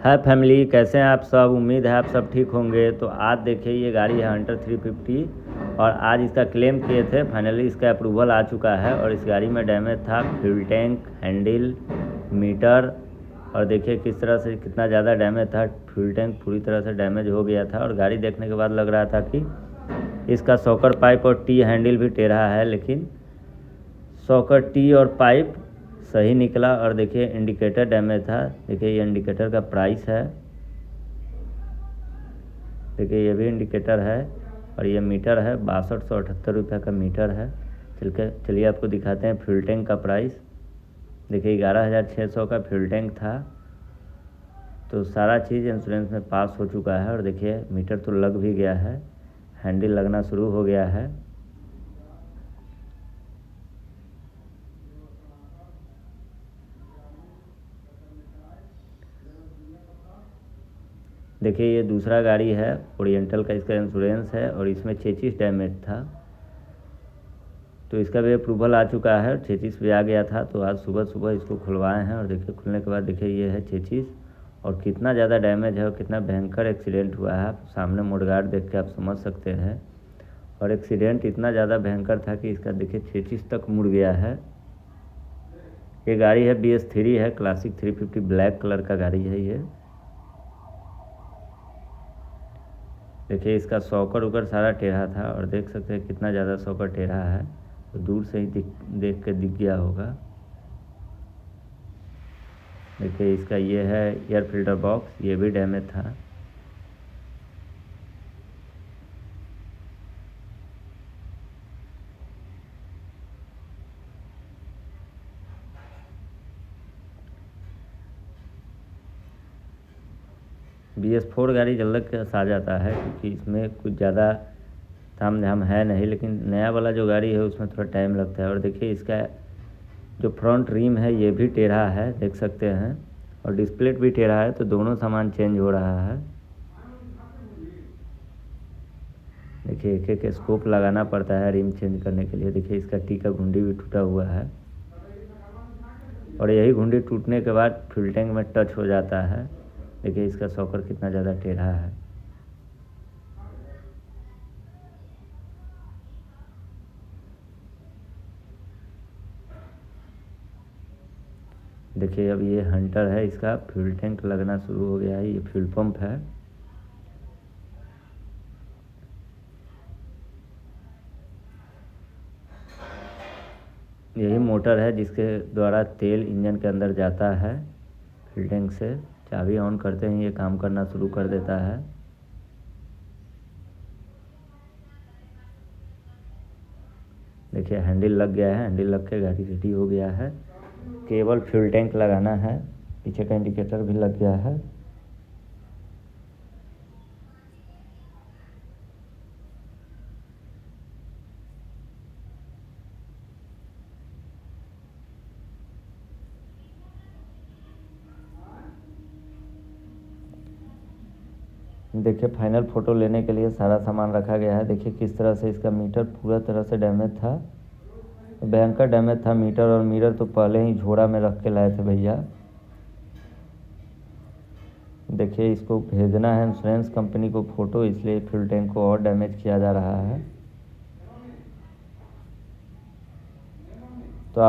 हाय family, कैसे हैं आप सब। उम्मीद है आप सब ठीक होंगे। तो आज देखिए ये गाड़ी है हंटर 350 और आज इसका क्लेम किए थे, फाइनली इसका अप्रूवल आ चुका है। और इस गाड़ी में डैमेज था फ्यूल टैंक, हैंडल, मीटर। और देखिए किस तरह से कितना ज़्यादा डैमेज था। फ्यूल टैंक पूरी तरह से डैमेज हो गया था और गाड़ी देखने के बाद लग रहा था कि इसका सॉकर पाइप और टी हैंडल भी टेढ़ा है, लेकिन सॉकर टी और पाइप सही निकला। और देखिए इंडिकेटर डैमेज था। देखिए ये इंडिकेटर का प्राइस है, देखिए ये भी इंडिकेटर है। और ये मीटर है 6278 रुपये का मीटर है। चलिए आपको दिखाते हैं फ्यूल टैंक का प्राइस। देखिए 11,600 का फ्यूल टैंक था। तो सारा चीज़ इंश्योरेंस में पास हो चुका है। और देखिए मीटर तो लग भी गया है, हैंडल लगना शुरू हो गया है। देखिए ये दूसरा गाड़ी है ओरिएंटल का, इसका इंश्योरेंस है और इसमें 66 डैमेज था। तो इसका भी अप्रूवल आ चुका है, 66 भी आ गया था। तो आज सुबह सुबह इसको खुलवाए हैं और देखिए खुलने के बाद देखिए ये है 66 और कितना ज़्यादा डैमेज है और कितना भयंकर एक्सीडेंट हुआ है। आप सामने मुडगार्ड देख के आप समझ सकते हैं। और एक्सीडेंट इतना ज़्यादा भयंकर था कि इसका देखिए 66 तक मुड़ गया है। ये गाड़ी है BS3 है, क्लासिक 350 ब्लैक कलर का गाड़ी है ये। देखिए इसका सॉकर उकर सारा टेढ़ा था और देख सकते हैं कितना ज़्यादा सॉकर टेढ़ा है। तो दूर से ही देख के दिख गया होगा। देखिए इसका ये है एयर फिल्टर बॉक्स, ये भी डैमेज था। BS4 गाड़ी जल्द के आ जाता है क्योंकि इसमें कुछ ज़्यादा ताम झाम है नहीं, लेकिन नया वाला जो गाड़ी है उसमें थोड़ा टाइम लगता है। और देखिए इसका जो फ्रंट रिम है ये भी टेढ़ा है, देख सकते हैं। और डिस्प्ले भी टेढ़ा है, तो दोनों सामान चेंज हो रहा है। देखिए एक एक स्कोप लगाना पड़ता है रिम चेंज करने के लिए। देखिए इसका टी का घुंडी भी टूटा हुआ है और यही घुंडी टूटने के बाद फ्यूल टैंक में टच हो जाता है। देखिए इसका सॉकर कितना ज़्यादा टेढ़ा है। देखिए अब ये हंटर है, इसका फ्यूल टैंक लगना शुरू हो गया है। ये फ्यूल पंप है। यही मोटर है जिसके द्वारा तेल इंजन के अंदर जाता है फ्यूल टैंक से। चाबी ऑन करते ही ये काम करना शुरू कर देता है। देखिए हैंडल लग गया है, हैंडल लग के गाड़ी रेडी हो गया है। केवल फ्यूल टैंक लगाना है, पीछे का इंडिकेटर भी लग गया है। देखिए फाइनल फ़ोटो लेने के लिए सारा सामान रखा गया है। देखिए किस तरह से इसका मीटर पूरा तरह से डैमेज था, भयंकर डैमेज था मीटर। और मिरर तो पहले ही झोड़ा में रख के लाए थे भैया। देखिए इसको भेजना है इंश्योरेंस कंपनी को फ़ोटो, इसलिए फ्यूल टैंक को और डैमेज किया जा रहा है। तो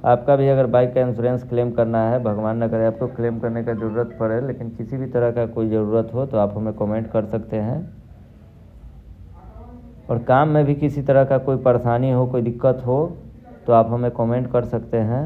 आपका भी अगर बाइक का इंश्योरेंस क्लेम करना है, भगवान न करे आपको क्लेम करने का ज़रूरत पड़े, लेकिन किसी भी तरह का कोई ज़रूरत हो तो आप हमें कमेंट कर सकते हैं। और काम में भी किसी तरह का कोई परेशानी हो, कोई दिक्कत हो तो आप हमें कमेंट कर सकते हैं।